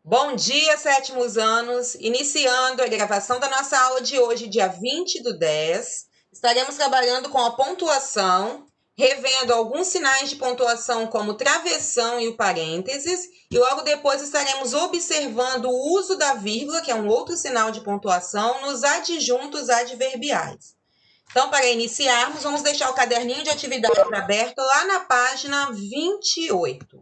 Bom dia, sétimos anos. Iniciando a gravação da nossa aula de hoje, dia 20/10. Estaremos trabalhando com a pontuação, revendo alguns sinais de pontuação como travessão e o parênteses, e logo depois estaremos observando o uso da vírgula, que é um outro sinal de pontuação, nos adjuntos adverbiais. Então, para iniciarmos, vamos deixar o caderninho de atividades aberto lá na página 28.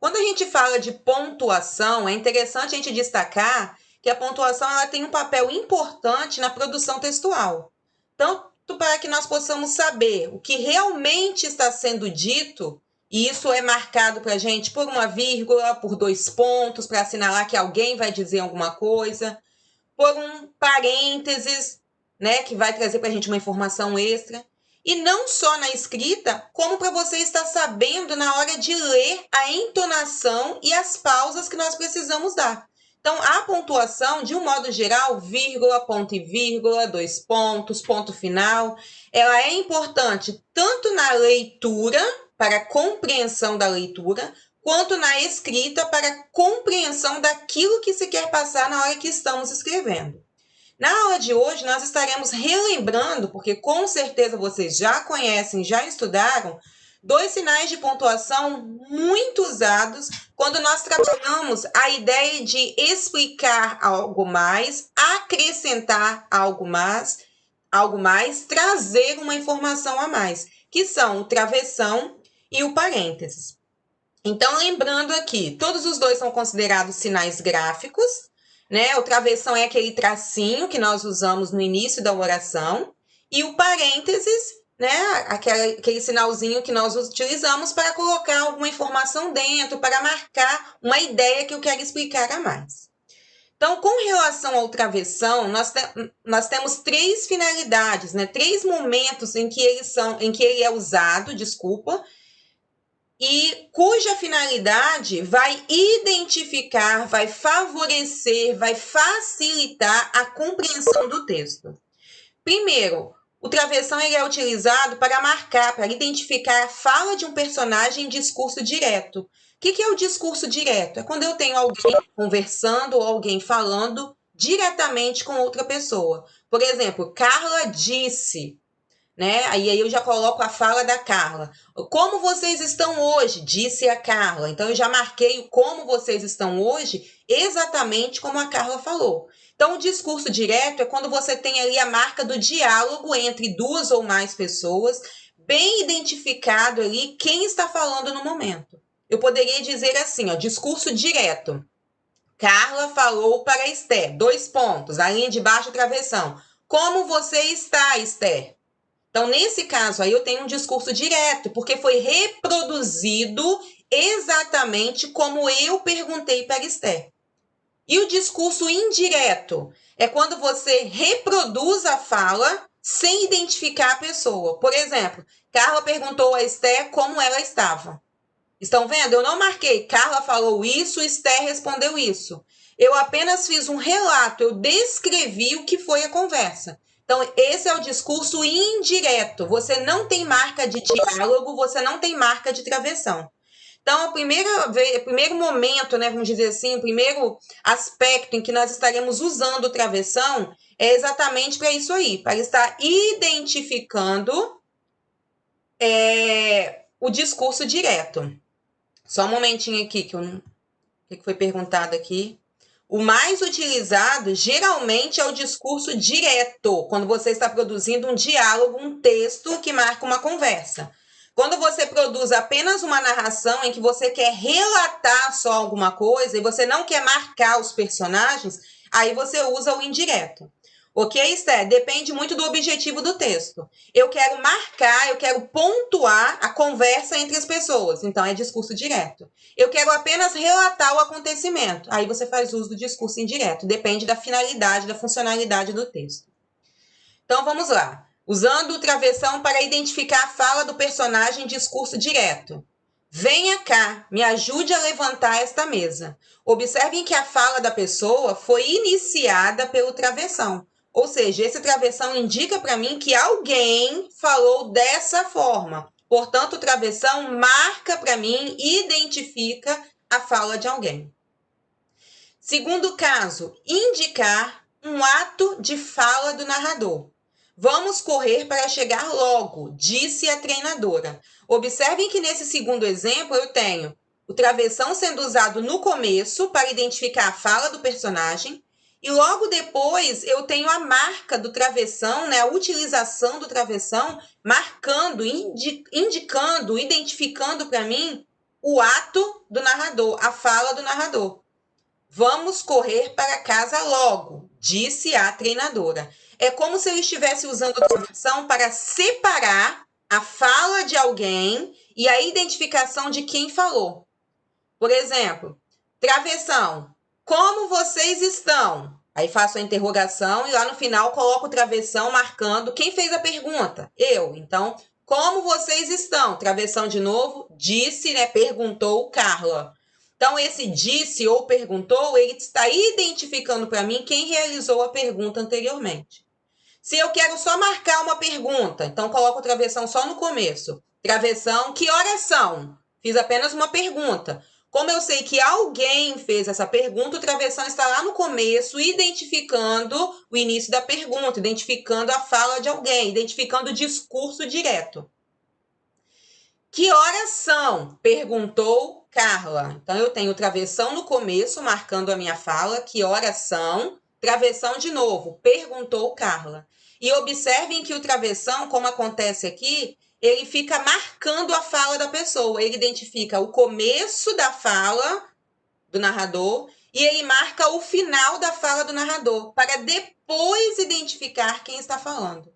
Quando a gente fala de pontuação, é interessante a gente destacar que a pontuação ela tem um papel importante na produção textual. Tanto para que nós possamos saber o que realmente está sendo dito, e isso é marcado para a gente por uma vírgula, por 2 pontos, para assinalar que alguém vai dizer alguma coisa, por um parênteses, né, que vai trazer para a gente uma informação extra. E não só na escrita, como para você estar sabendo na hora de ler a entonação e as pausas que nós precisamos dar. Então, a pontuação, de um modo geral, vírgula, ponto e vírgula, 2 pontos, ponto final, ela é importante tanto na leitura, para a compreensão da leitura, quanto na escrita para a compreensão daquilo que se quer passar na hora que estamos escrevendo. Na aula de hoje, nós estaremos relembrando, porque com certeza vocês já conhecem, já estudaram, 2 sinais de pontuação muito usados quando nós trabalhamos a ideia de explicar algo mais, acrescentar algo mais, trazer uma informação a mais, que são o travessão e o parênteses. Então, lembrando aqui, todos os dois são considerados sinais gráficos, né? O travessão é aquele tracinho que nós usamos no início da oração, e o parênteses, né? Aquele sinalzinho que nós utilizamos para colocar alguma informação dentro, para marcar uma ideia que eu quero explicar a mais. Então, com relação ao travessão, nós temos 3 finalidades, né? 3 momentos em que ele é usado, e cuja finalidade vai identificar, vai favorecer, vai facilitar a compreensão do texto. Primeiro, o travessão ele é utilizado para marcar, para identificar a fala de um personagem em discurso direto. O que é o discurso direto? É quando eu tenho alguém conversando ou alguém falando diretamente com outra pessoa. Por exemplo, Carla disse, né? Aí eu já coloco a fala da Carla. Como vocês estão hoje? Disse a Carla. Então eu já marquei o como vocês estão hoje exatamente como a Carla falou. Então o discurso direto é quando você tem ali a marca do diálogo entre 2 ou mais pessoas, bem identificado ali quem está falando no momento. Eu poderia dizer assim, ó, discurso direto. Carla falou para Esther, 2 pontos, a linha de baixo, travessão. Como você está, Esther? Então, nesse caso aí, eu tenho um discurso direto, porque foi reproduzido exatamente como eu perguntei para Esther. E o discurso indireto é quando você reproduz a fala sem identificar a pessoa. Por exemplo, Carla perguntou a Esther como ela estava. Estão vendo? Eu não marquei. Carla falou isso, Esther respondeu isso. Eu apenas fiz um relato, eu descrevi o que foi a conversa. Então, esse é o discurso indireto. Você não tem marca de diálogo, você não tem marca de travessão. Então, o primeiro momento, né, vamos dizer assim, o primeiro aspecto em que nós estaremos usando o travessão é exatamente para isso aí, para estar identificando o discurso direto. Só um momentinho aqui, o que foi perguntado aqui. O mais utilizado, geralmente, é o discurso direto, quando você está produzindo um diálogo, um texto que marca uma conversa. Quando você produz apenas uma narração em que você quer relatar só alguma coisa e você não quer marcar os personagens, aí você usa o indireto. Ok, Esther? Depende muito do objetivo do texto. Eu quero marcar, eu quero pontuar a conversa entre as pessoas. Então, é discurso direto. Eu quero apenas relatar o acontecimento. Aí você faz uso do discurso indireto. Depende da finalidade, da funcionalidade do texto. Então, vamos lá. Usando o travessão para identificar a fala do personagem em discurso direto. Venha cá, me ajude a levantar esta mesa. Observem que a fala da pessoa foi iniciada pelo travessão. Ou seja, esse travessão indica para mim que alguém falou dessa forma. Portanto, o travessão marca para mim, identifica a fala de alguém. Segundo caso, indicar um ato de fala do narrador. Vamos correr para chegar logo, disse a treinadora. Observem que nesse segundo exemplo eu tenho o travessão sendo usado no começo para identificar a fala do personagem e logo depois eu tenho a marca do travessão, né, a utilização do travessão, marcando, indicando, identificando para mim o ato do narrador, a fala do narrador. Vamos correr para casa logo, disse a treinadora. É como se eu estivesse usando a travessão para separar a fala de alguém e a identificação de quem falou. Por exemplo, travessão, como vocês estão? Aí faço a interrogação e lá no final coloco o travessão marcando quem fez a pergunta. Eu. Então, como vocês estão? Travessão de novo, disse, né? Perguntou Carla. Então, esse disse ou perguntou, ele está identificando para mim quem realizou a pergunta anteriormente. Se eu quero só marcar uma pergunta, então coloco o travessão só no começo. Travessão, que horas são? Fiz apenas uma pergunta. Como eu sei que alguém fez essa pergunta, o travessão está lá no começo, identificando o início da pergunta, identificando a fala de alguém, identificando o discurso direto. Que horas são? Perguntou Carla. Então, eu tenho travessão no começo, marcando a minha fala. Que horas são? Travessão de novo. Perguntou Carla. E observem que o travessão, como acontece aqui, ele fica marcando a fala da pessoa. Ele identifica o começo da fala do narrador e ele marca o final da fala do narrador, para depois identificar quem está falando.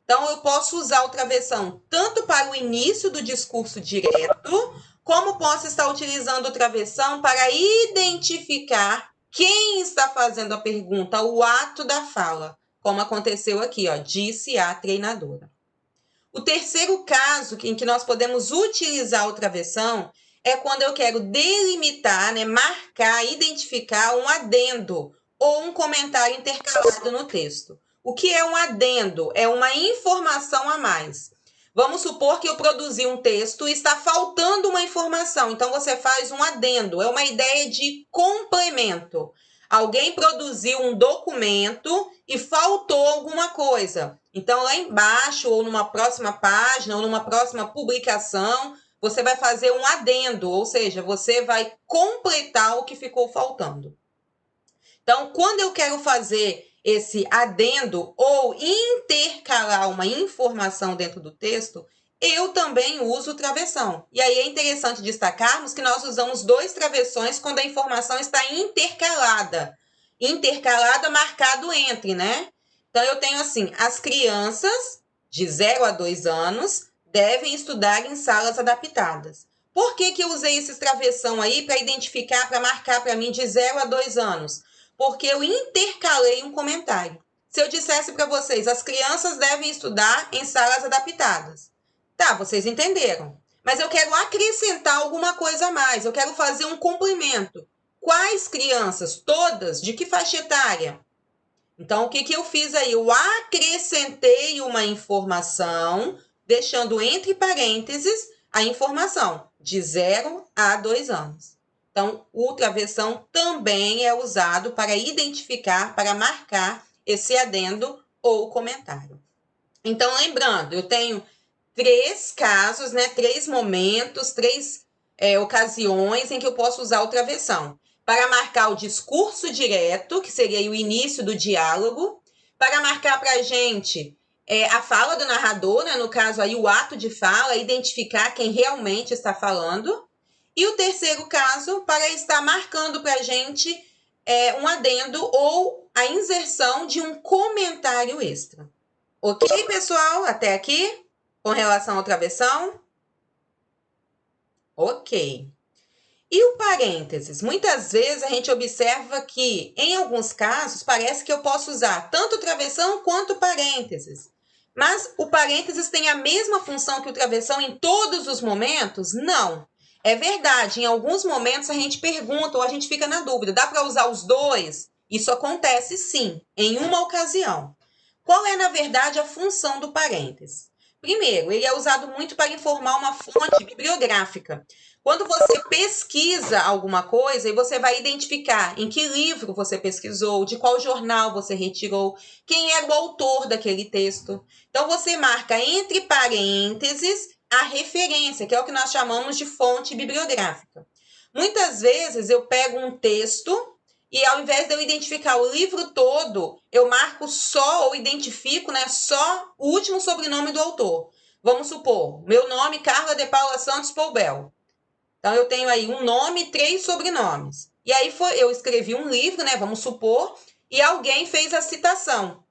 Então, eu posso usar o travessão tanto para o início do discurso direto, como posso estar utilizando o travessão para identificar quem está fazendo a pergunta, o ato da fala, como aconteceu aqui, ó, disse a treinadora. O terceiro caso em que nós podemos utilizar o travessão é quando eu quero delimitar, né, marcar, identificar um adendo ou um comentário intercalado no texto. O que é um adendo? É uma informação a mais. Vamos supor que eu produzi um texto e está faltando uma informação. Então, você faz um adendo. É uma ideia de complemento. Alguém produziu um documento e faltou alguma coisa. Então, lá embaixo, ou numa próxima página, ou numa próxima publicação, você vai fazer um adendo, ou seja, você vai completar o que ficou faltando. Então, quando eu quero fazer esse adendo ou intercalar uma informação dentro do texto, eu também uso o travessão. E aí é interessante destacarmos que nós usamos 2 travessões quando a informação está intercalada. Intercalada marcado entre, né? Então, eu tenho assim, as crianças de 0 a 2 anos devem estudar em salas adaptadas. Por que eu usei esses travessão aí para identificar, para marcar para mim de 0 a 2 anos? Porque eu intercalei um comentário. Se eu dissesse para vocês, as crianças devem estudar em salas adaptadas. Tá, vocês entenderam. Mas eu quero acrescentar alguma coisa a mais. Eu quero fazer um complemento. Quais crianças? Todas? De que faixa etária? Então, o que eu fiz aí? Eu acrescentei uma informação, deixando entre parênteses a informação de 0 a 2 anos. Então, o travessão também é usado para identificar, para marcar esse adendo ou comentário. Então, lembrando, eu tenho 3 casos, né, 3 momentos, 3 ocasiões em que eu posso usar o travessão. Para marcar o discurso direto, que seria o início do diálogo, para marcar para a gente a fala do narrador, né, no caso aí o ato de fala, identificar quem realmente está falando. E o terceiro caso, para estar marcando para a gente um adendo ou a inserção de um comentário extra. Ok, pessoal? Até aqui? Com relação ao travessão? Ok. E o parênteses? Muitas vezes a gente observa que, em alguns casos, parece que eu posso usar tanto travessão quanto parênteses. Mas o parênteses tem a mesma função que o travessão em todos os momentos? Não. É verdade, em alguns momentos a gente pergunta ou a gente fica na dúvida, dá para usar os dois? Isso acontece sim, em uma ocasião. Qual é, na verdade, a função do parênteses? Primeiro, ele é usado muito para informar uma fonte bibliográfica. Quando você pesquisa alguma coisa e você vai identificar em que livro você pesquisou, de qual jornal você retirou, quem é o autor daquele texto. Então, você marca entre parênteses a referência, que é o que nós chamamos de fonte bibliográfica. Muitas vezes eu pego um texto e ao invés de eu identificar o livro todo, eu marco só ou identifico, né, só o último sobrenome do autor. Vamos supor, meu nome Carla de Paula Santos Poubel. Então eu tenho aí um nome e 3 sobrenomes. E aí eu escrevi um livro, né, vamos supor, e alguém fez a citação.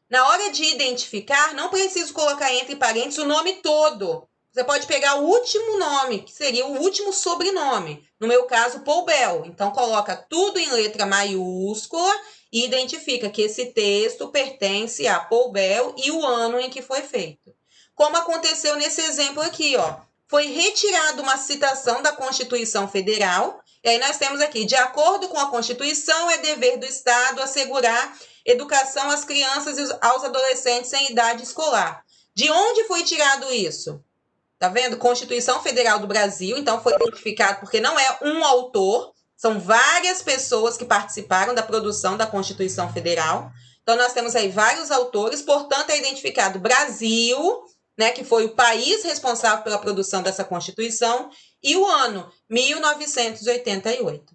Na hora de identificar, não preciso colocar entre parênteses o nome todo. Você pode pegar o último nome, que seria o último sobrenome. No meu caso, Poubel. Então, coloca tudo em letra maiúscula e identifica que esse texto pertence a Poubel e o ano em que foi feito. Como aconteceu nesse exemplo aqui, ó. Foi retirada uma citação da Constituição Federal. E aí nós temos aqui, de acordo com a Constituição, é dever do Estado assegurar educação às crianças e aos adolescentes em idade escolar. De onde foi tirado isso? Tá vendo? Constituição Federal do Brasil, então foi identificado porque não é um autor, são várias pessoas que participaram da produção da Constituição Federal. Então nós temos aí vários autores, portanto é identificado Brasil, né, que foi o país responsável pela produção dessa Constituição, e o ano 1988.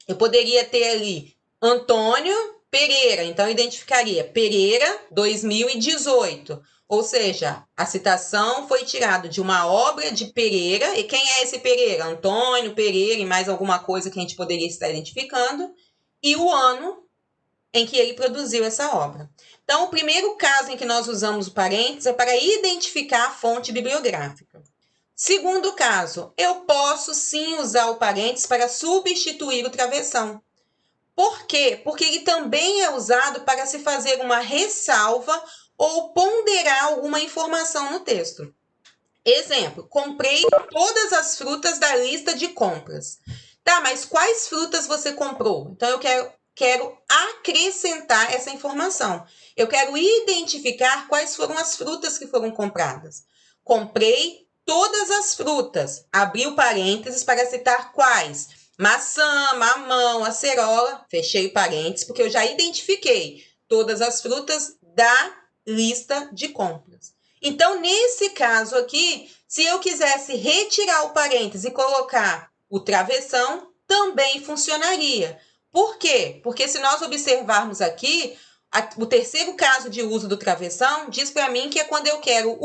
Eu poderia ter ali Antônio Pereira, então eu identificaria Pereira 2018. Ou seja, a citação foi tirada de uma obra de Pereira. E quem é esse Pereira? Antônio Pereira e mais alguma coisa que a gente poderia estar identificando. E o ano em que ele produziu essa obra. Então, o primeiro caso em que nós usamos o parênteses é para identificar a fonte bibliográfica. Segundo caso, eu posso sim usar o parênteses para substituir o travessão. Por quê? Porque ele também é usado para se fazer uma ressalva ou ponderar alguma informação no texto. Exemplo, comprei todas as frutas da lista de compras. Tá, mas quais frutas você comprou? Então, eu quero acrescentar essa informação. Eu quero identificar quais foram as frutas que foram compradas. Comprei todas as frutas. Abri o parênteses para citar quais. Maçã, mamão, acerola. Fechei o parênteses porque eu já identifiquei todas as frutas da lista de compras. Então, nesse caso aqui, se eu quisesse retirar o parênteses e colocar o travessão, também funcionaria. Por quê? Porque se nós observarmos aqui, o terceiro caso de uso do travessão diz para mim que é quando eu quero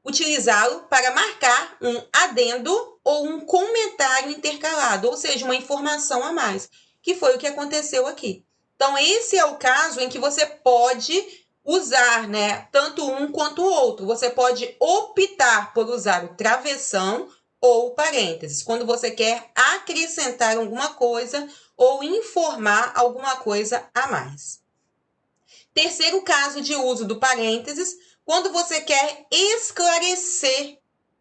utilizá-lo para marcar um adendo ou um comentário intercalado, ou seja, uma informação a mais, que foi o que aconteceu aqui. Então, esse é o caso em que você pode usar, né, tanto um quanto o outro. Você pode optar por usar o travessão ou o parênteses, quando você quer acrescentar alguma coisa ou informar alguma coisa a mais. Terceiro caso de uso do parênteses, quando você quer esclarecer,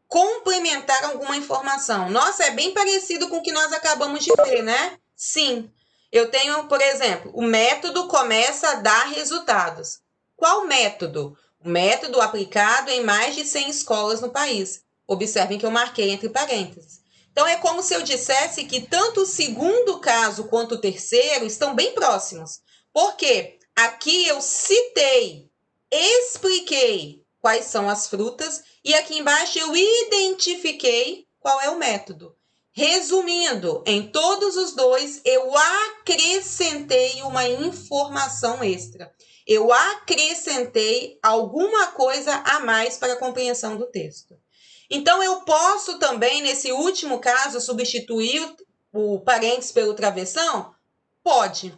complementar alguma informação. Nossa, é bem parecido com o que nós acabamos de ver, né? Sim. Eu tenho, por exemplo, o método começa a dar resultados. Qual método? O método aplicado em mais de 100 escolas no país. Observem que eu marquei entre parênteses. Então, é como se eu dissesse que tanto o segundo caso quanto o terceiro estão bem próximos. Por quê? Aqui eu citei, expliquei quais são as frutas e aqui embaixo eu identifiquei qual é o método. Resumindo, em todos os dois, eu acrescentei uma informação extra. Eu acrescentei alguma coisa a mais para a compreensão do texto. Então, eu posso também, nesse último caso, substituir o parênteses pelo travessão? Pode.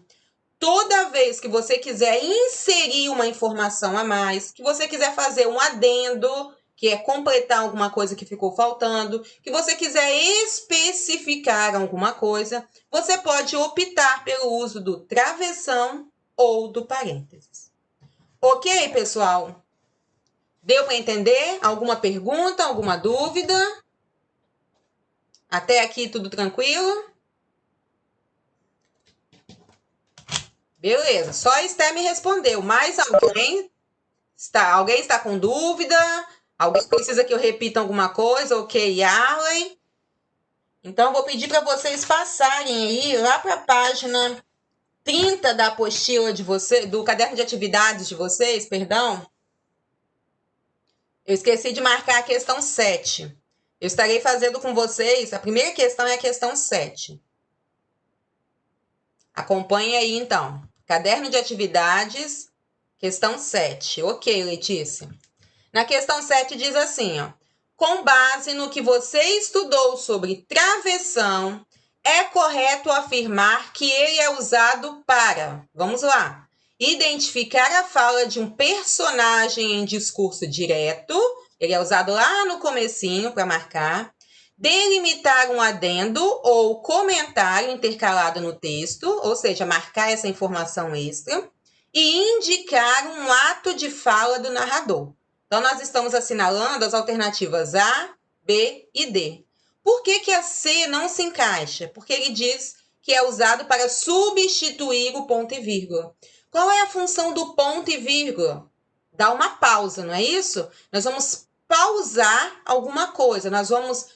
Toda vez que você quiser inserir uma informação a mais, que você quiser fazer um adendo, que é completar alguma coisa que ficou faltando, que você quiser especificar alguma coisa, você pode optar pelo uso do travessão ou do parênteses. Ok, pessoal? Deu para entender? Alguma pergunta, alguma dúvida? Até aqui tudo tranquilo? Beleza, só a Esther me respondeu. Mais alguém? Alguém está com dúvida? Alguém precisa que eu repita alguma coisa? Ok, Arley? Então, vou pedir para vocês passarem aí lá para a página 30 da apostila de vocês, do caderno de atividades de vocês, perdão. Eu esqueci de marcar a questão 7. Eu estarei fazendo com vocês, a primeira questão é a questão 7. Acompanhe aí, então. Caderno de atividades, questão 7. Ok, Letícia. Na questão 7 diz assim, ó. Com base no que você estudou sobre travessão, é correto afirmar que ele é usado para, vamos lá, identificar a fala de um personagem em discurso direto, ele é usado lá no comecinho para marcar, delimitar um adendo ou comentário intercalado no texto, ou seja, marcar essa informação extra, e indicar um ato de fala do narrador. Então, nós estamos assinalando as alternativas A, B e D. Por que a C não se encaixa? Porque ele diz que é usado para substituir o ponto e vírgula. Qual é a função do ponto e vírgula? Dar uma pausa, não é isso? Nós vamos pausar alguma coisa, nós vamos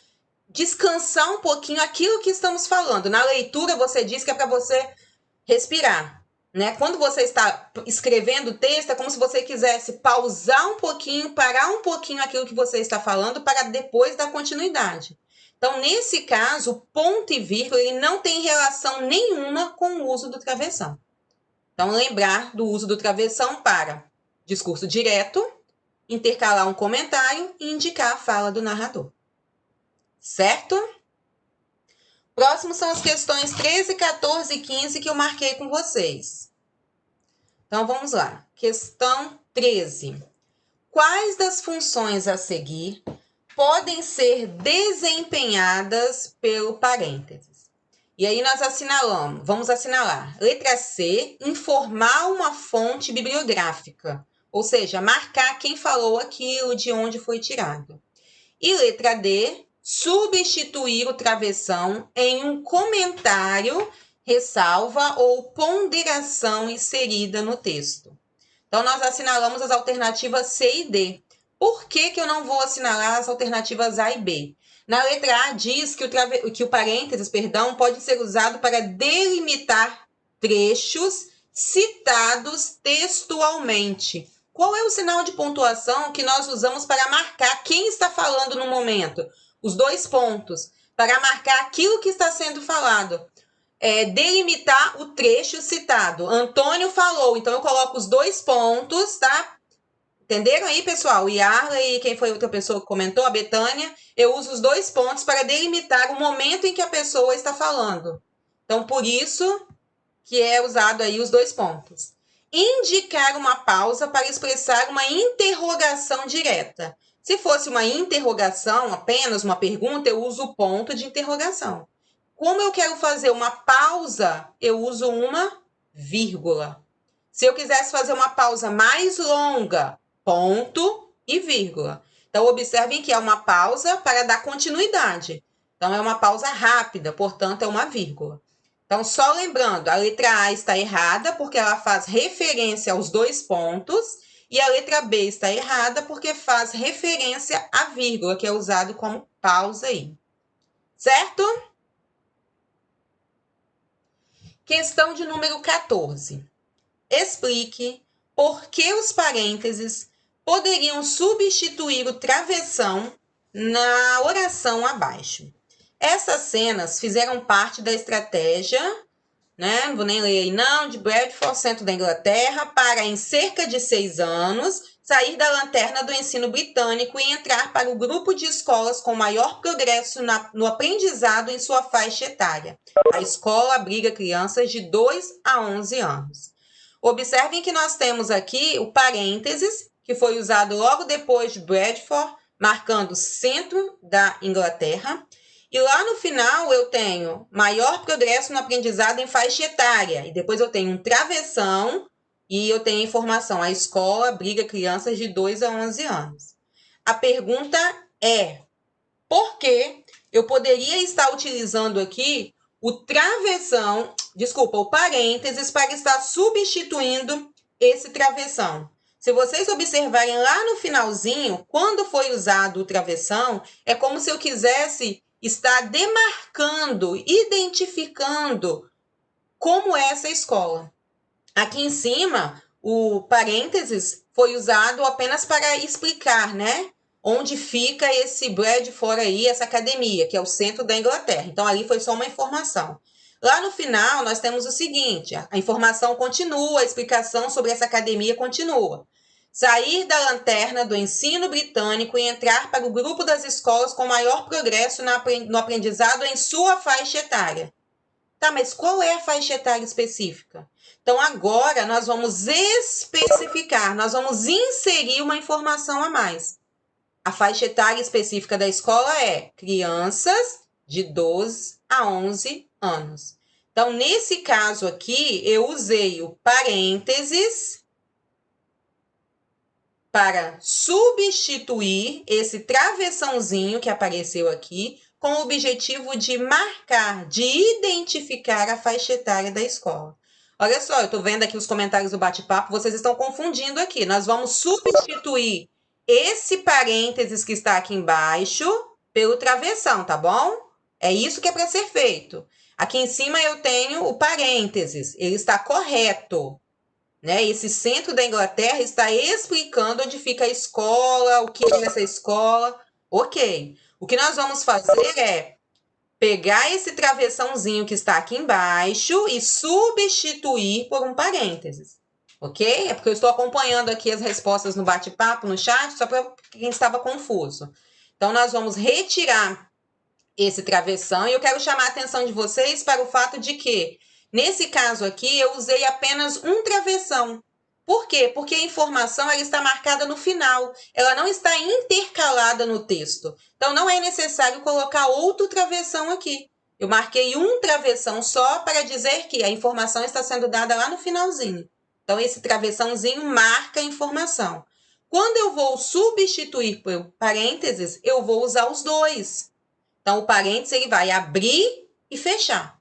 descansar um pouquinho aquilo que estamos falando. Na leitura, você diz que é para você respirar. Né? Quando você está escrevendo o texto, é como se você quisesse pausar um pouquinho, parar um pouquinho aquilo que você está falando para depois dar continuidade. Então, nesse caso, o ponto e vírgula ele não tem relação nenhuma com o uso do travessão. Então, lembrar do uso do travessão para discurso direto, intercalar um comentário e indicar a fala do narrador. Certo? Próximo são as questões 13, 14 e 15 que eu marquei com vocês. Então, vamos lá. Questão 13. Quais das funções a seguir podem ser desempenhadas pelo parênteses? E aí nós assinalamos, vamos assinalar. Letra C, informar uma fonte bibliográfica, ou seja, marcar quem falou aquilo, de onde foi tirado. E letra D, substituir o travessão em um comentário, ressalva ou ponderação inserida no texto. Então, nós assinalamos as alternativas C e D. Por que eu não vou assinalar as alternativas A e B? Na letra A diz que o parênteses, pode ser usado para delimitar trechos citados textualmente. Qual é o sinal de pontuação que nós usamos para marcar quem está falando no momento? Os dois pontos, para marcar aquilo que está sendo falado. Delimitar o trecho citado. Antônio falou, então eu coloco os dois pontos, tá? Entenderam aí, pessoal? O Yarla e quem foi outra pessoa que comentou, a Betânia, eu uso os dois pontos para delimitar o momento em que a pessoa está falando. Então, por isso que é usado aí os dois pontos. Indicar uma pausa para expressar uma interrogação direta. Se fosse uma interrogação, apenas uma pergunta, eu uso o ponto de interrogação. Como eu quero fazer uma pausa, eu uso uma vírgula. Se eu quisesse fazer uma pausa mais longa, ponto e vírgula. Então, observem que é uma pausa para dar continuidade. Então, é uma pausa rápida, portanto, é uma vírgula. Então, só lembrando, a letra A está errada porque ela faz referência aos dois pontos e a letra B está errada porque faz referência à vírgula, que é usado como pausa aí. Certo? Questão de número 14. Explique por que os parênteses poderiam substituir o travessão na oração abaixo. Essas cenas fizeram parte da estratégia, né? Não vou nem ler aí não, de Bradford, centro da Inglaterra, para, em cerca de 6 anos, sair da lanterna do ensino britânico e entrar para o grupo de escolas com maior progresso no aprendizado em sua faixa etária. A escola abriga crianças de 2 a 11 anos. Observem que nós temos aqui o parênteses, que foi usado logo depois de Bradford, marcando o centro da Inglaterra. E lá no final eu tenho maior progresso no aprendizado em faixa etária. E depois eu tenho um travessão e eu tenho a informação. A escola abriga crianças de 2 a 11 anos. A pergunta é, por que eu poderia estar utilizando aqui o travessão, o parênteses, para estar substituindo esse travessão? Se vocês observarem lá no finalzinho, quando foi usado o travessão, é como se eu quisesse estar demarcando, identificando como é essa escola. Aqui em cima, o parênteses foi usado apenas para explicar, né? Onde fica esse Bradford aí, essa academia, que é o centro da Inglaterra. Então, ali foi só uma informação. Lá no final, nós temos o seguinte, a informação continua, a explicação sobre essa academia continua. Sair da lanterna do ensino britânico e entrar para o grupo das escolas com maior progresso no aprendizado em sua faixa etária. Tá, mas qual é a faixa etária específica? Então, agora nós vamos especificar, nós vamos inserir uma informação a mais. A faixa etária específica da escola é crianças de 12 a 11 anos. Então, nesse caso aqui, eu usei o parênteses para substituir esse travessãozinho que apareceu aqui com o objetivo de marcar, de identificar a faixa etária da escola. Olha só, eu estou vendo aqui os comentários do bate-papo, vocês estão confundindo aqui. Nós vamos substituir esse parênteses que está aqui embaixo pelo travessão, tá bom? É isso que é para ser feito. Aqui em cima eu tenho o parênteses, ele está correto. Né? Esse centro da Inglaterra está explicando onde fica a escola, o que é essa escola. Ok. O que nós vamos fazer é pegar esse travessãozinho que está aqui embaixo e substituir por um parênteses. Ok? É porque eu estou acompanhando aqui as respostas no bate-papo, no chat, só para quem estava confuso. Então, nós vamos retirar esse travessão e eu quero chamar a atenção de vocês para o fato de que nesse caso aqui, eu usei apenas um travessão. Por quê? Porque a informação ela está marcada no final, ela não está intercalada no texto. Então, não é necessário colocar outro travessão aqui. Eu marquei um travessão só para dizer que a informação está sendo dada lá no finalzinho. Então, esse travessãozinho marca a informação. Quando eu vou substituir por parênteses, eu vou usar os dois. Então, o parênteses ele vai abrir e fechar.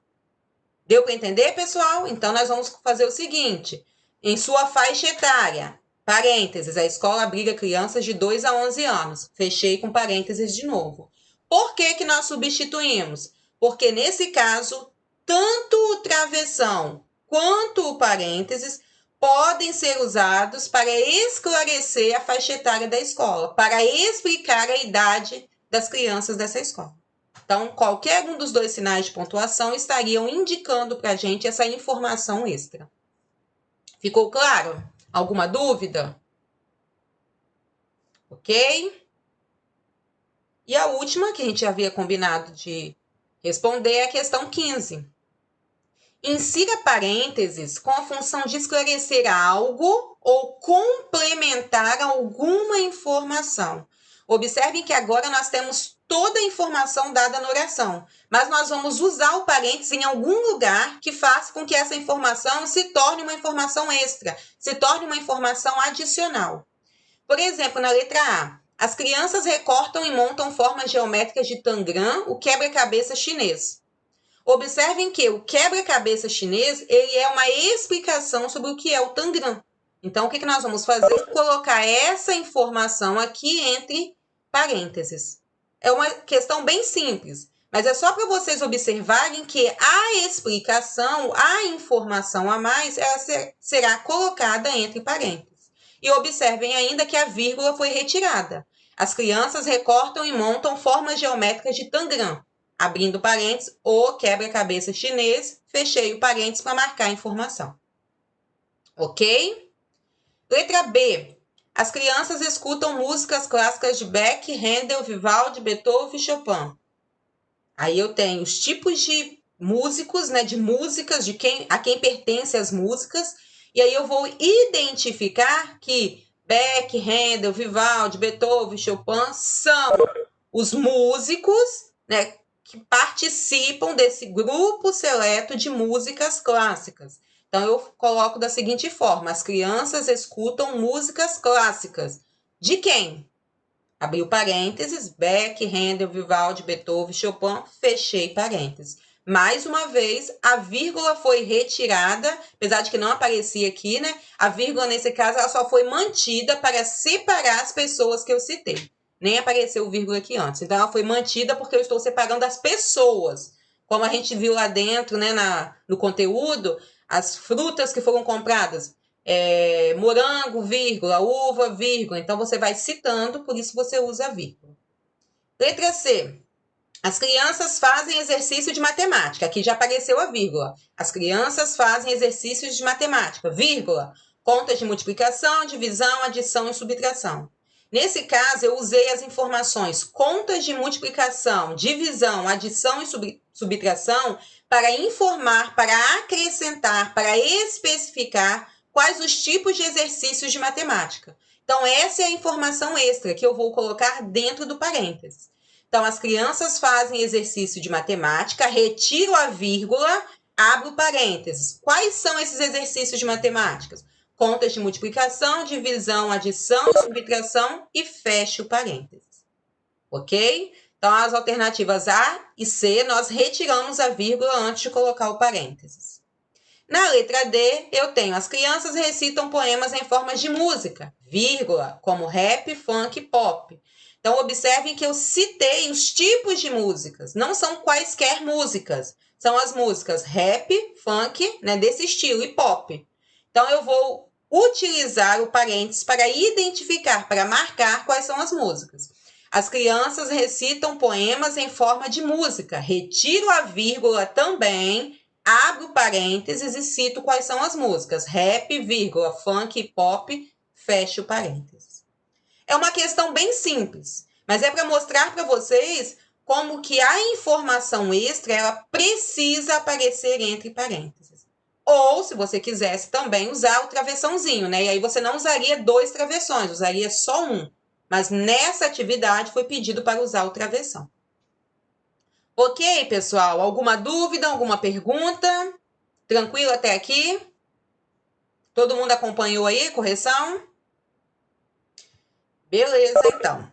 Deu para entender, pessoal? Então, nós vamos fazer o seguinte. Em sua faixa etária, parênteses, a escola abriga crianças de 2 a 11 anos. Fechei com parênteses de novo. Por que que nós substituímos? Porque, nesse caso, tanto o travessão quanto o parênteses podem ser usados para esclarecer a faixa etária da escola, para explicar a idade das crianças dessa escola. Então, qualquer um dos dois sinais de pontuação estariam indicando para a gente essa informação extra. Ficou claro? Alguma dúvida? Ok? E a última, que a gente havia combinado de responder, é a questão 15. Insira parênteses com a função de esclarecer algo ou complementar alguma informação. Observem que agora nós temos toda a informação dada na oração, mas nós vamos usar o parênteses em algum lugar que faça com que essa informação se torne uma informação extra, se torne uma informação adicional. Por exemplo, na letra A, as crianças recortam e montam formas geométricas de tangram, o quebra-cabeça chinês. Observem que o quebra-cabeça chinês ele é uma explicação sobre o que é o tangram. Então, o que nós vamos fazer? Colocar essa informação aqui entre parênteses. É uma questão bem simples, mas é só para vocês observarem que a explicação, a informação a mais, ela será colocada entre parênteses. E observem ainda que a vírgula foi retirada. As crianças recortam e montam formas geométricas de tangram. Abrindo parênteses, o quebra-cabeça chinês, fechei o parênteses para marcar a informação. Ok? Letra B. As crianças escutam músicas clássicas de Beck, Handel, Vivaldi, Beethoven e Chopin. Aí eu tenho os tipos de músicos, né, de músicas, a quem pertencem as músicas, e aí eu vou identificar que Beck, Handel, Vivaldi, Beethoven, Chopin são os músicos, né, que participam desse grupo seleto de músicas clássicas. Então, eu coloco da seguinte forma: as crianças escutam músicas clássicas. De quem? Abriu parênteses, Beck, Handel, Vivaldi, Beethoven, Chopin, fechei parênteses. Mais uma vez, a vírgula foi retirada, apesar de que não aparecia aqui, né? A vírgula, nesse caso, ela só foi mantida para separar as pessoas que eu citei. Nem apareceu o vírgula aqui antes. Então, ela foi mantida porque eu estou separando as pessoas. Como a gente viu lá dentro, né, no conteúdo, as frutas que foram compradas. Morango, vírgula, uva, vírgula. Então, você vai citando, por isso você usa a vírgula. Letra C. As crianças fazem exercício de matemática. Aqui já apareceu a vírgula. As crianças fazem exercícios de matemática, vírgula. Contas de multiplicação, divisão, adição e subtração. Nesse caso, eu usei as informações contas de multiplicação, divisão, adição e subtração para informar, para acrescentar, para especificar quais os tipos de exercícios de matemática. Então, essa é a informação extra que eu vou colocar dentro do parênteses. Então, as crianças fazem exercício de matemática, retiro a vírgula, abro parênteses. Quais são esses exercícios de matemática? Contas de multiplicação, divisão, adição, subtração e fecho parênteses. Ok? Então, as alternativas A e C, nós retiramos a vírgula antes de colocar o parênteses. Na letra D, eu tenho as crianças recitam poemas em formas de música, vírgula, como rap, funk e pop. Então, observem que eu citei os tipos de músicas, não são quaisquer músicas, são as músicas rap, funk, né, desse estilo, e pop. Então, eu vou utilizar o parênteses para identificar, para marcar quais são as músicas. As crianças recitam poemas em forma de música, retiro a vírgula também, abro parênteses e cito quais são as músicas, rap, vírgula, funk e pop, fecho parênteses. É uma questão bem simples, mas é para mostrar para vocês como que a informação extra ela precisa aparecer entre parênteses. Ou, se você quisesse também usar o travessãozinho, né? E aí você não usaria 2 travessões, usaria só um. Mas nessa atividade foi pedido para usar o travessão. Ok, pessoal? Alguma dúvida, alguma pergunta? Tranquilo até aqui? Todo mundo acompanhou aí, correção? Beleza, então.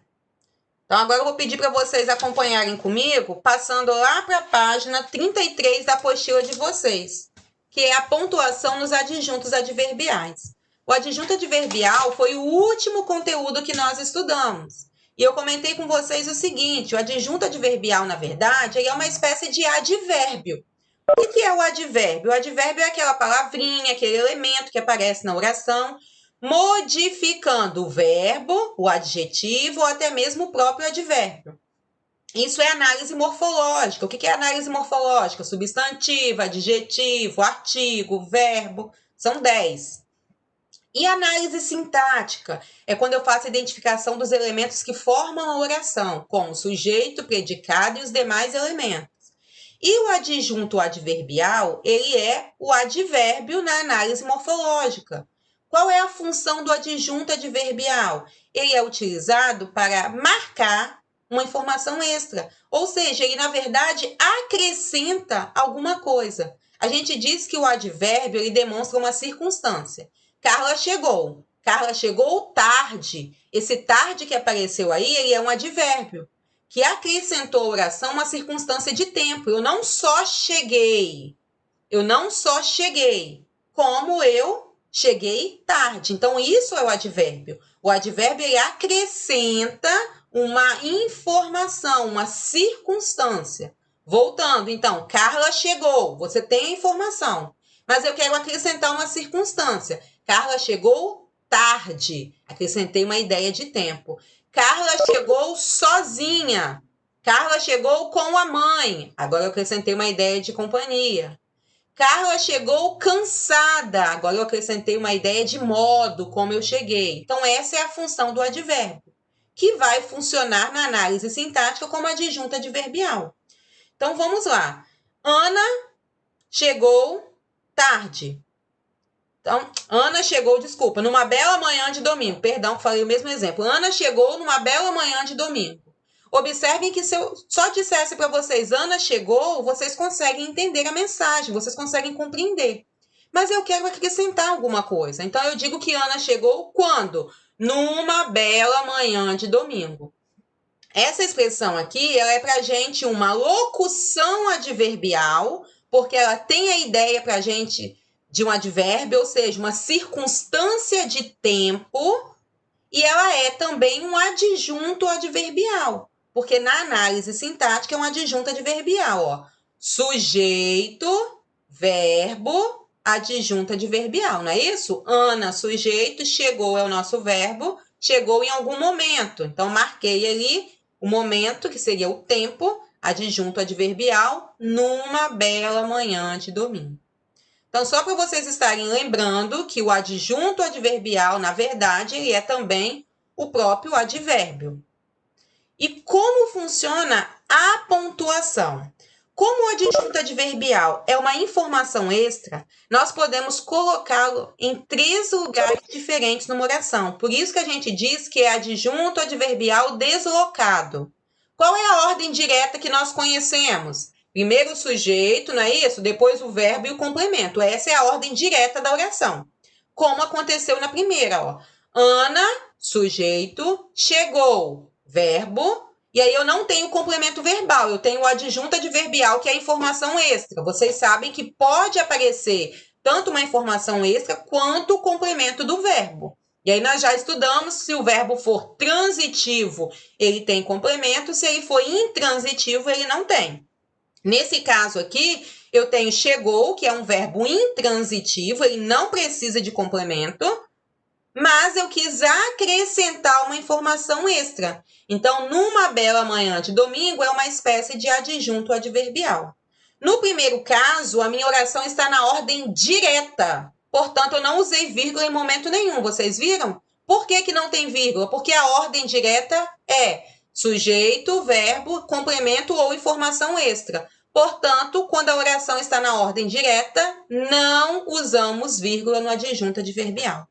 Então, agora eu vou pedir para vocês acompanharem comigo, passando lá para a página 33 da apostila de vocês, que é a pontuação nos adjuntos adverbiais. O adjunto adverbial foi o último conteúdo que nós estudamos. E eu comentei com vocês o seguinte, o adjunto adverbial, na verdade, ele é uma espécie de advérbio. O que é o advérbio? O advérbio é aquela palavrinha, aquele elemento que aparece na oração, modificando o verbo, o adjetivo ou até mesmo o próprio advérbio. Isso é análise morfológica. O que é análise morfológica? Substantivo, adjetivo, artigo, verbo, são 10. E análise sintática é quando eu faço a identificação dos elementos que formam a oração, como sujeito, predicado e os demais elementos. E o adjunto adverbial, ele é o advérbio na análise morfológica. Qual é a função do adjunto adverbial? Ele é utilizado para marcar uma informação extra, ou seja, ele na verdade acrescenta alguma coisa. A gente diz que o advérbio ele demonstra uma circunstância. Carla chegou tarde. Esse tarde que apareceu aí, ele é um advérbio que acrescentou à oração uma circunstância de tempo. Eu não só cheguei, como eu cheguei tarde. Então, isso é o advérbio. O advérbio ele acrescenta uma informação, uma circunstância. Voltando, então, Carla chegou, você tem a informação, mas eu quero acrescentar uma circunstância. Carla chegou tarde, acrescentei uma ideia de tempo. Carla chegou sozinha. Carla chegou com a mãe. Agora eu acrescentei uma ideia de companhia. Carla chegou cansada. Agora eu acrescentei uma ideia de modo, como eu cheguei. Então, essa é a função do advérbio, que vai funcionar na análise sintática como adjunto adverbial. Então, vamos lá. Ana chegou tarde. Então, Ana chegou, numa bela manhã de domingo. Perdão, falei o mesmo exemplo. Ana chegou numa bela manhã de domingo. Observem que se eu só dissesse para vocês Ana chegou, vocês conseguem entender a mensagem, vocês conseguem compreender. Mas eu quero acrescentar alguma coisa. Então, eu digo que Ana chegou quando? Numa bela manhã de domingo. Essa expressão aqui, ela é para a gente uma locução adverbial, porque ela tem a ideia para a gente de um advérbio, ou seja, uma circunstância de tempo, e ela é também um adjunto adverbial, porque na análise sintática é um adjunto adverbial, ó. Sujeito, verbo, adjunto adverbial, não é isso? Ana, sujeito, chegou é o nosso verbo, chegou em algum momento. Então, marquei ali o momento, que seria o tempo, adjunto adverbial, numa bela manhã de domingo. Então, só para vocês estarem lembrando que o adjunto adverbial, na verdade, ele é também o próprio advérbio. E como funciona a pontuação? Como o adjunto adverbial é uma informação extra, nós podemos colocá-lo em 3 lugares diferentes numa oração. Por isso que a gente diz que é adjunto adverbial deslocado. Qual é a ordem direta que nós conhecemos? Primeiro o sujeito, não é isso? Depois o verbo e o complemento. Essa é a ordem direta da oração. Como aconteceu na primeira, ó. Ana, sujeito, chegou, verbo, e aí eu não tenho complemento verbal, eu tenho o adjunto adverbial, que é a informação extra. Vocês sabem que pode aparecer tanto uma informação extra quanto o complemento do verbo. E aí nós já estudamos, se o verbo for transitivo, ele tem complemento, se ele for intransitivo, ele não tem. Nesse caso aqui, eu tenho chegou, que é um verbo intransitivo, ele não precisa de complemento, mas eu quis acrescentar uma informação extra. Então, numa bela manhã de domingo, é uma espécie de adjunto adverbial. No primeiro caso, a minha oração está na ordem direta. Portanto, eu não usei vírgula em momento nenhum. Vocês viram? Por que não tem vírgula? Porque a ordem direta é sujeito, verbo, complemento ou informação extra. Portanto, quando a oração está na ordem direta, não usamos vírgula no adjunto adverbial.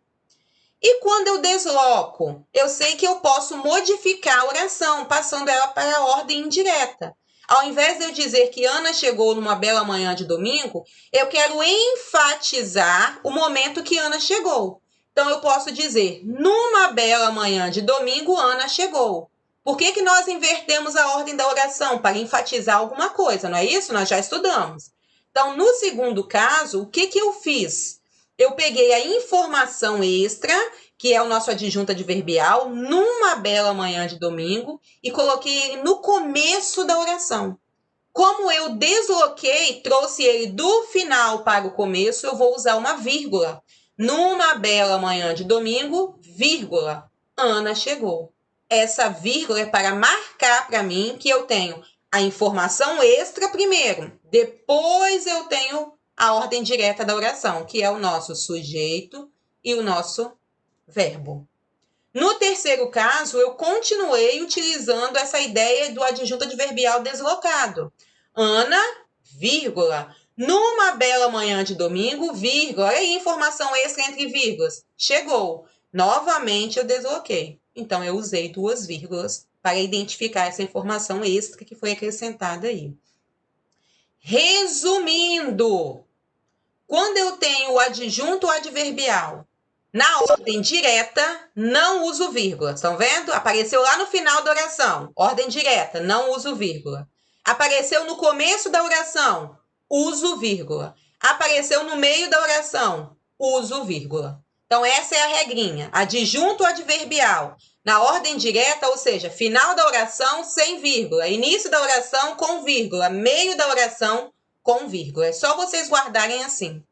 E quando eu desloco, eu sei que eu posso modificar a oração, passando ela para a ordem indireta. Ao invés de eu dizer que Ana chegou numa bela manhã de domingo, eu quero enfatizar o momento que Ana chegou. Então, eu posso dizer, numa bela manhã de domingo, Ana chegou. Por que nós invertemos a ordem da oração? Para enfatizar alguma coisa, não é isso? Nós já estudamos. Então, no segundo caso, o que eu fiz? Eu peguei a informação extra, que é o nosso adjunto adverbial, numa bela manhã de domingo, e coloquei ele no começo da oração. Como eu desloquei, trouxe ele do final para o começo, eu vou usar uma vírgula. Numa bela manhã de domingo, vírgula, Ana chegou. Essa vírgula é para marcar para mim que eu tenho a informação extra primeiro, depois eu tenho a ordem direta da oração, que é o nosso sujeito e o nosso verbo. No terceiro caso, eu continuei utilizando essa ideia do adjunto adverbial deslocado. Ana, vírgula, numa bela manhã de domingo, vírgula, olha aí, informação extra entre vírgulas, chegou. Novamente eu desloquei. Então, eu usei 2 vírgulas para identificar essa informação extra que foi acrescentada aí. Resumindo, quando eu tenho o adjunto adverbial na ordem direta, não uso vírgula. Estão vendo? Apareceu lá no final da oração. Ordem direta, não uso vírgula. Apareceu no começo da oração, uso vírgula. Apareceu no meio da oração, uso vírgula. Então, essa é a regrinha. Adjunto adverbial. Na ordem direta, ou seja, final da oração sem vírgula, início da oração com vírgula, meio da oração com vírgula. É só vocês guardarem assim.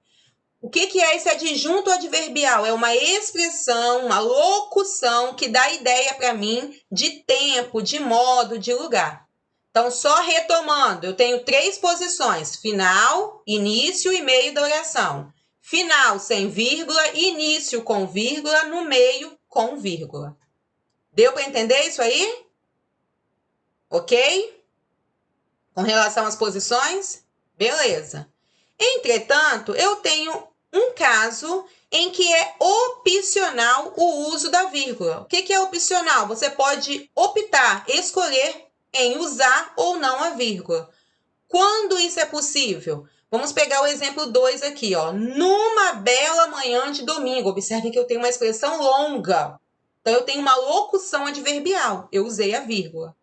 O que é esse adjunto adverbial? É uma expressão, uma locução que dá ideia para mim de tempo, de modo, de lugar. Então, só retomando, eu tenho 3 posições: final, início e meio da oração. Final sem vírgula, início com vírgula, no meio com vírgula. Deu para entender isso aí? Ok? Com relação às posições? Beleza. Entretanto, eu tenho um caso em que é opcional o uso da vírgula. O que é opcional? Você pode optar, escolher em usar ou não a vírgula. Quando isso é possível? Vamos pegar o exemplo 2 aqui, ó. Numa bela manhã de domingo. Observe que eu tenho uma expressão longa. Então, eu tenho uma locução adverbial. Eu usei a vírgula.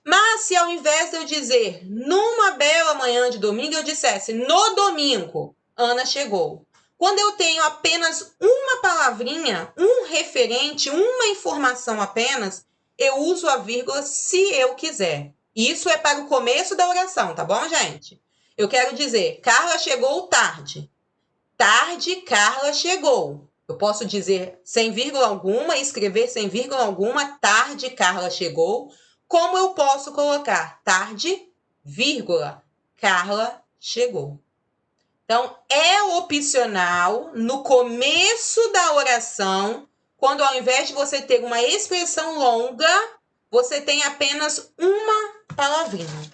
Mas se ao invés de eu dizer numa bela manhã de domingo, eu dissesse no domingo, Ana chegou. Quando eu tenho apenas uma palavrinha, um referente, uma informação apenas, eu uso a vírgula se eu quiser. Isso é para o começo da oração, tá bom, gente? Eu quero dizer, Carla chegou tarde. Tarde, Carla chegou. Eu posso dizer sem vírgula alguma, escrever sem vírgula alguma, tarde, Carla chegou. Como eu posso colocar tarde, vírgula, Carla chegou. Então, é opcional no começo da oração, quando ao invés de você ter uma expressão longa, você tem apenas uma palavrinha.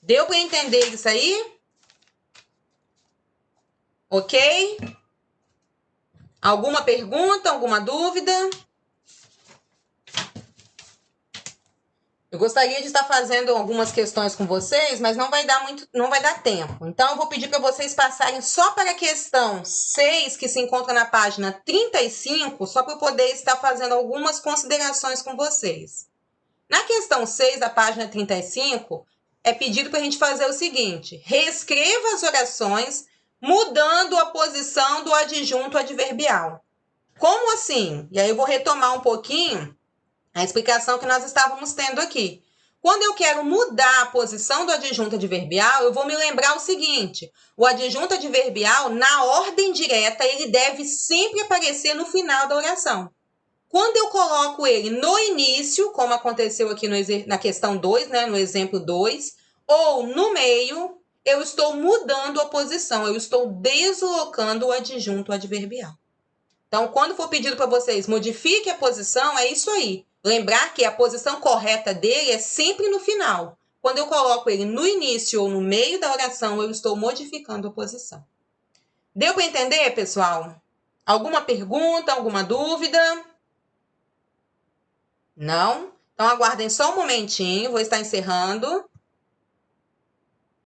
Deu para entender isso aí? Ok? Alguma pergunta, alguma dúvida? Eu gostaria de estar fazendo algumas questões com vocês, mas não vai dar tempo. Então, eu vou pedir para vocês passarem só para a questão 6, que se encontra na página 35, só para eu poder estar fazendo algumas considerações com vocês. Na questão 6 da página 35, é pedido para a gente fazer o seguinte: reescreva as orações mudando a posição do adjunto adverbial. Como assim? E aí eu vou retomar um pouquinho a explicação que nós estávamos tendo aqui. Quando eu quero mudar a posição do adjunto adverbial, eu vou me lembrar o seguinte: o adjunto adverbial, na ordem direta, ele deve sempre aparecer no final da oração. Quando eu coloco ele no início, como aconteceu aqui na questão 2, né, no exemplo 2, ou no meio, eu estou mudando a posição, eu estou deslocando o adjunto adverbial. Então, quando for pedido para vocês modifique a posição, é isso aí. Lembrar que a posição correta dele é sempre no final. Quando eu coloco ele no início ou no meio da oração, eu estou modificando a posição. Deu para entender, pessoal? Alguma pergunta, alguma dúvida? Não? Então, aguardem só um momentinho, vou estar encerrando.